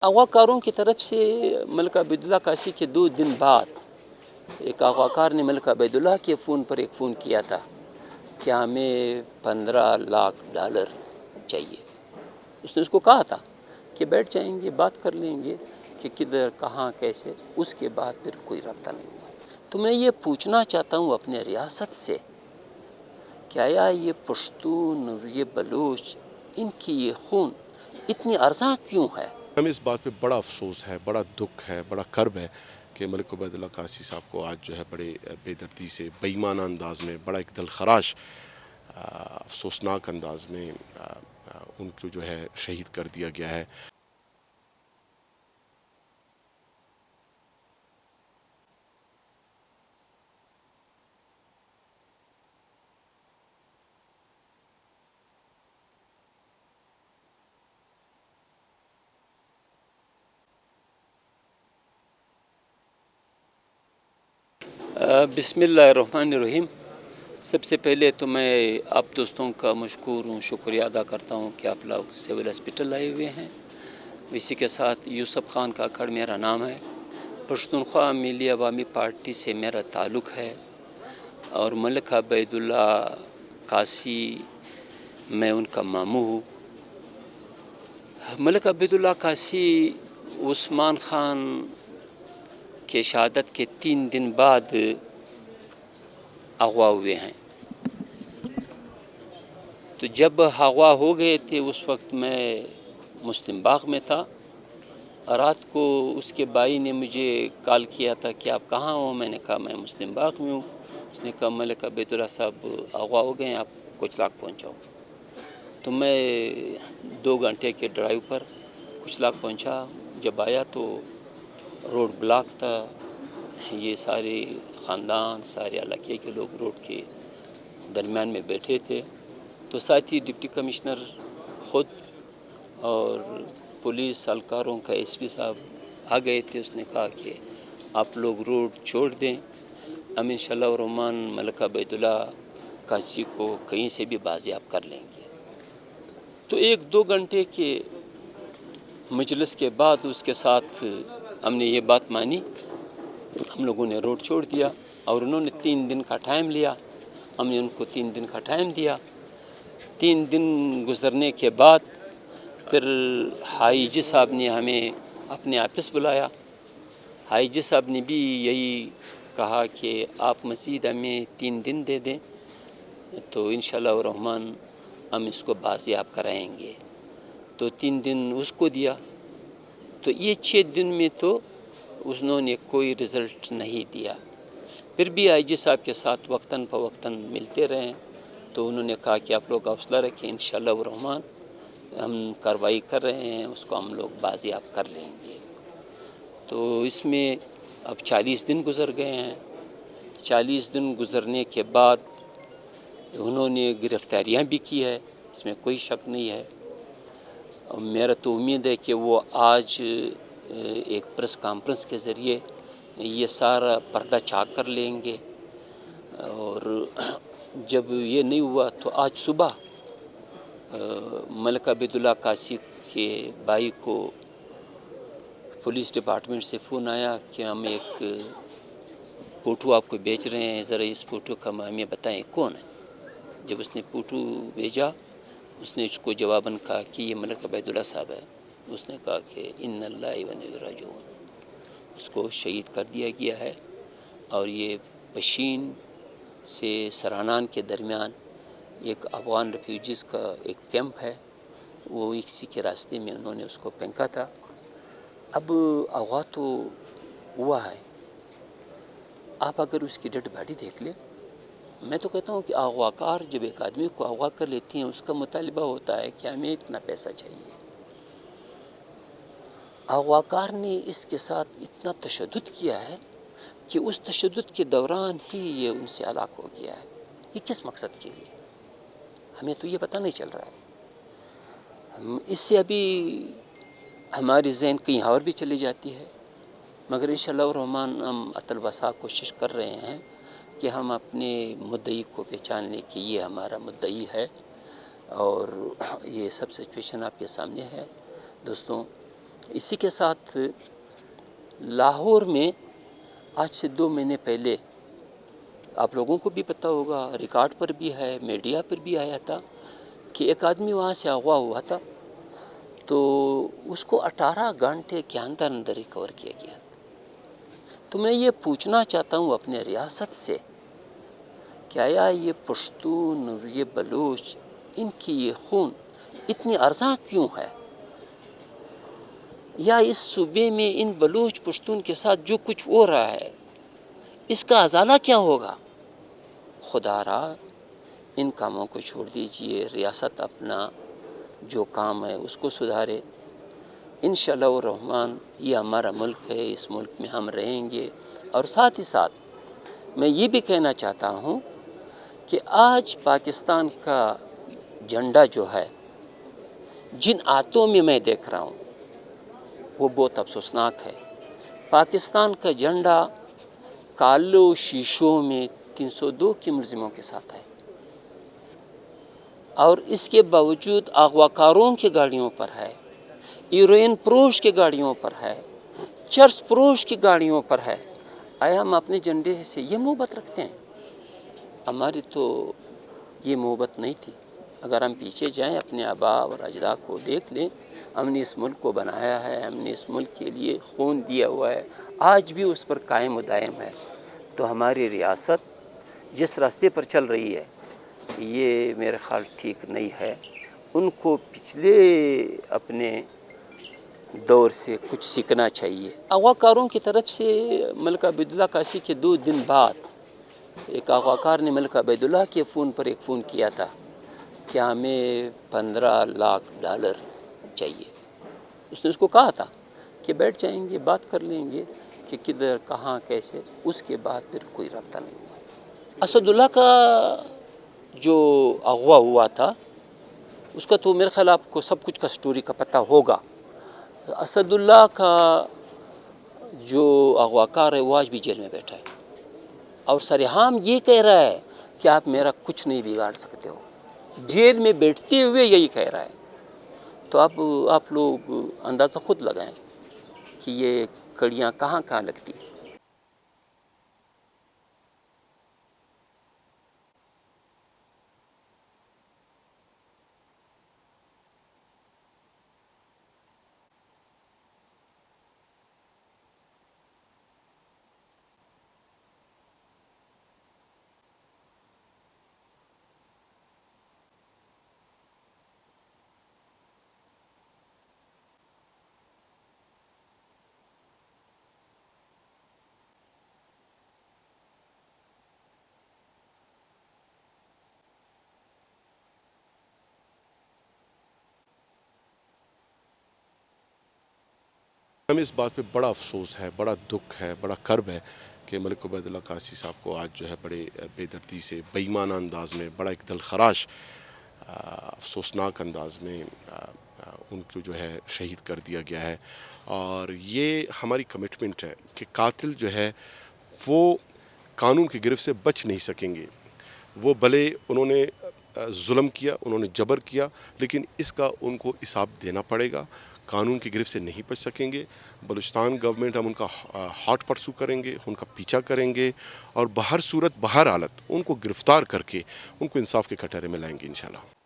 अगवाकारों की तरफ से मलिक अबैदुल्ला काशी के 2 दिन बाद एक अगवाकार ने मलिक अबैदुल्ला के फ़ोन पर एक फ़ोन किया था कि हमें $15 लाख चाहिए। उसने उसको कहा था कि बैठ जाएंगे, बात कर लेंगे कि किधर कहाँ कैसे। उसके बाद फिर कोई रब्ता नहीं हुआ। तो मैं ये पूछना चाहता हूँ अपने रियासत से, क्या ये पश्तून और ये बलूच, इनकी ये खून इतनी अर्जा क्यों है? हमें इस बात पे बड़ा अफसोस है, बड़ा दुख है, बड़ा कर्ब है कि मलिक अबैदुल्ला काशी साहब को आज जो है बड़े बेदर्दी से बेईमाना अंदाज में, बड़ा एक दिलखराश अफसोसनाक अंदाज में उनको जो है शहीद कर दिया गया है। बिस्मिल्लाहिर्रहमानिर्रहीम। सबसे पहले तो मैं आप दोस्तों का मशकूर हूँ, शुक्रिया अदा करता हूँ कि आप लोग सिविल हॉस्पिटल आए हुए हैं। इसी के साथ यूसुफ खान काकड़ मेरा नाम है। पश्तूनख्वा मिली अवामी पार्टी से मेरा ताल्लुक़ है और मलिक अबैदुल्ला काशी मैं उनका मामू हूँ। मलिक अबैदुल्ला काशी उस्मान खान के शहादत के 3 दिन बाद अगवा हुए हैं। तो जब अगवा हो गए थे उस वक्त मैं मुस्लिम बाग में था। रात को उसके भाई ने मुझे कॉल किया था कि आप कहाँ हो? मैंने कहा मैं मुस्लिम बाग में हूँ। उसने कहा मलिक अबैदुल्ला साहब अगवा हो गए, आप कुचलाक पहुँचाओ। तो मैं 2 घंटे के ड्राइव पर कुचलाक पहुँचा। जब आया तो रोड ब्लॉक था। ये सारे ख़ानदान, सारे इलाके के लोग रोड के दरमियान में बैठे थे। तो साथ ही डिप्टी कमिश्नर ख़ुद और पुलिस अलकारों का एसपी साहब आ गए थे। उसने कहा कि आप लोग रोड छोड़ दें, हम इंशाअल्लाह रहमान मलिक अबैदुल्ला काशी को कहीं से भी बाजियाब कर लेंगे। तो 1-2 घंटे के मजलिस के बाद उसके साथ हमने ये बात मानी। हम लोगों ने रोड छोड़ दिया और उन्होंने 3 दिन का टाइम लिया। हमने उनको 3 दिन का टाइम दिया। 3 दिन गुजरने के बाद फिर हाईजी साहब ने हमें अपने ऑफिस बुलाया। हाईजी साहब ने भी यही कहा कि आप मज़ीद हमें 3 दिन दे दें तो इंशाअल्लाह रहमान हम इसको बाजियाब कराएंगे। तो 3 दिन उसको दिया। तो ये 6 दिन में तो उन्होंने कोई रिज़ल्ट नहीं दिया। फिर भी आईजी साहब के साथ वक्तन फ़वक्तन मिलते रहे। तो उन्होंने कहा कि आप लोग हौसला रखें, इंशाअल्लाह रहमान हम कार्रवाई कर रहे हैं, उसको हम लोग बाजियाब कर लेंगे। तो इसमें अब 40 दिन गुज़र गए हैं। 40 दिन गुज़रने के बाद उन्होंने गिरफ़्तारियाँ भी की है, इसमें कोई शक नहीं है। और मेरा तो उम्मीद है कि वो आज एक प्रेस कॉन्फ्रेंस के ज़रिए ये सारा पर्दा चाक कर लेंगे। और जब ये नहीं हुआ तो आज सुबह मलिक अबैदुल्ला काशी के भाई को पुलिस डिपार्टमेंट से फ़ोन आया कि हम एक फ़ोटो आपको बेच रहे हैं, ज़रा इस फ़ोटो का हमें बताएं कौन है। जब उसने फ़ोटो भेजा, उसने इसको जवाबन कहा कि ये मलिक अबैदुल्ला साहब है। उसने कहा कि इन्ना लिल्लाहि व इन्ना इलैहि राजिऊन। उसको शहीद कर दिया गया है। और ये पशीन से सरानान के दरमियान एक अफ़गान रेफ्यूजीज़ का एक कैंप है, वो इसी के रास्ते में उन्होंने उसको फेंका था। अब अगवा तो हुआ है, आप अगर उसकी डेड बॉडी देख लें, मैं तो कहता हूँ कि अगवाकार जब एक आदमी को अगवा कर लेती हैं उसका मुतालिबा होता है कि हमें इतना पैसा चाहिए। अगवाकार ने इसके साथ इतना तशद्दुद किया है कि उस तशद्दुद के दौरान ही ये उनसे हलाक हो गया है। ये किस मकसद के लिए, हमें तो ये पता नहीं चल रहा है। इससे अभी हमारी ज़हन कहीं और भी चली जाती है, मगर इंशाअल्लाह रहमान हम अतलबसा कोशिश कर रहे हैं कि हम अपने मुद्दई को पहचान लें कि ये हमारा मुद्दई है। और ये सब सिचुएशन आपके सामने है दोस्तों। اسی کے ساتھ لاہور میں آج سے 2 مہینے پہلے آپ لوگوں کو بھی پتہ ہوگا، ریکارڈ پر بھی ہے، میڈیا پر بھی آیا تھا کہ ایک آدمی وہاں سے اغوا ہوا تھا، تو اس کو 18 گھنٹے کے اندر ریکور کیا گیا تھا۔ تو میں یہ پوچھنا چاہتا ہوں اپنے ریاست سے کہ آیا یہ پشتون اور یہ بلوچ، ان کی یہ خون اتنی ارزاں کیوں ہے؟ یا اس صوبے میں ان بلوچ پشتون کے ساتھ جو کچھ ہو رہا ہے اس کا ازالہ کیا ہوگا؟ خدا را ان کاموں کو چھوڑ دیجئے، ریاست اپنا جو کام ہے اس کو سدھارے۔ انشاءاللہ الرحمن یہ ہمارا ملک ہے، اس ملک میں ہم رہیں گے۔ اور ساتھ ہی ساتھ میں یہ بھی کہنا چاہتا ہوں کہ آج پاکستان کا جھنڈا جو ہے جن آتوں میں میں دیکھ رہا ہوں وہ بہت افسوسناک ہے۔ پاکستان کا جھنڈا کالو شیشوں میں 302 کی ملزموں کے ساتھ ہے، اور اس کے باوجود اغواکاروں کی گاڑیوں پر ہے، ہیروئن فروش کی گاڑیوں پر ہے، چرس فروش کی گاڑیوں پر ہے۔ آیا ہم اپنے جھنڈے سے یہ محبت رکھتے ہیں؟ ہماری تو یہ محبت نہیں تھی۔ اگر ہم پیچھے جائیں اپنے آباء اور اجداد کو دیکھ لیں، ہم نے اس ملک کو بنایا ہے، ہم نے اس ملک کے لیے خون دیا ہوا ہے، آج بھی اس پر قائم و دائم ہے۔ تو ہماری ریاست جس راستے پر چل رہی ہے یہ میرے خیال ٹھیک نہیں ہے۔ ان کو پچھلے اپنے دور سے کچھ سیکھنا چاہیے۔ اغواکاروں کی طرف سے ملک عبیداللہ قاسمی کے 2 دن بعد ایک اغواکار نے ملک عبیداللہ کے فون پر ایک فون کیا تھا کہ ہمیں $15 لاکھ چاہیے۔ اس نے اس کو کہا تھا کہ بیٹھ جائیں گے، بات کر لیں گے کہ کدھر کہاں کیسے۔ اس کے بعد پھر کوئی رابطہ نہیں ہوا۔ اسداللہ کا جو اغوا ہوا تھا اس کا تو میرے خیال آپ کو سب کچھ کا سٹوری کا پتہ ہوگا۔ اسداللہ کا جو اغواکار ہے وہ آج بھی جیل میں بیٹھا ہے، اور سرعام یہ کہہ رہا ہے کہ آپ میرا کچھ نہیں بگاڑ سکتے ہو، جیل میں بیٹھتے ہوئے یہی کہہ رہا ہے۔ تو اب آپ لوگ اندازہ خود لگائیں کہ یہ کڑیاں کہاں کہاں لگتی ہیں۔ ہمیں اس بات پہ بڑا افسوس ہے، بڑا دکھ ہے، بڑا کرب ہے کہ ملک عبیداللہ قاسمی صاحب کو آج جو ہے بڑے بے دردی سے، بے ایمانہ انداز میں، بڑا ایک دلخراش افسوسناک انداز میں ان کو جو ہے شہید کر دیا گیا ہے۔ اور یہ ہماری کمٹمنٹ ہے کہ قاتل جو ہے وہ قانون کی گرفت سے بچ نہیں سکیں گے۔ وہ بھلے انہوں نے ظلم کیا، انہوں نے جبر کیا، لیکن اس کا ان کو حساب دینا پڑے گا۔ قانون کی گرفت سے نہیں بچ سکیں گے۔ بلوچستان گورنمنٹ ہم ان کا ہاٹ پرسو کریں گے، ان کا پیچھا کریں گے، اور بہر صورت بہر حالت ان کو گرفتار کر کے ان کو انصاف کے کٹہرے میں لائیں گے انشاءاللہ۔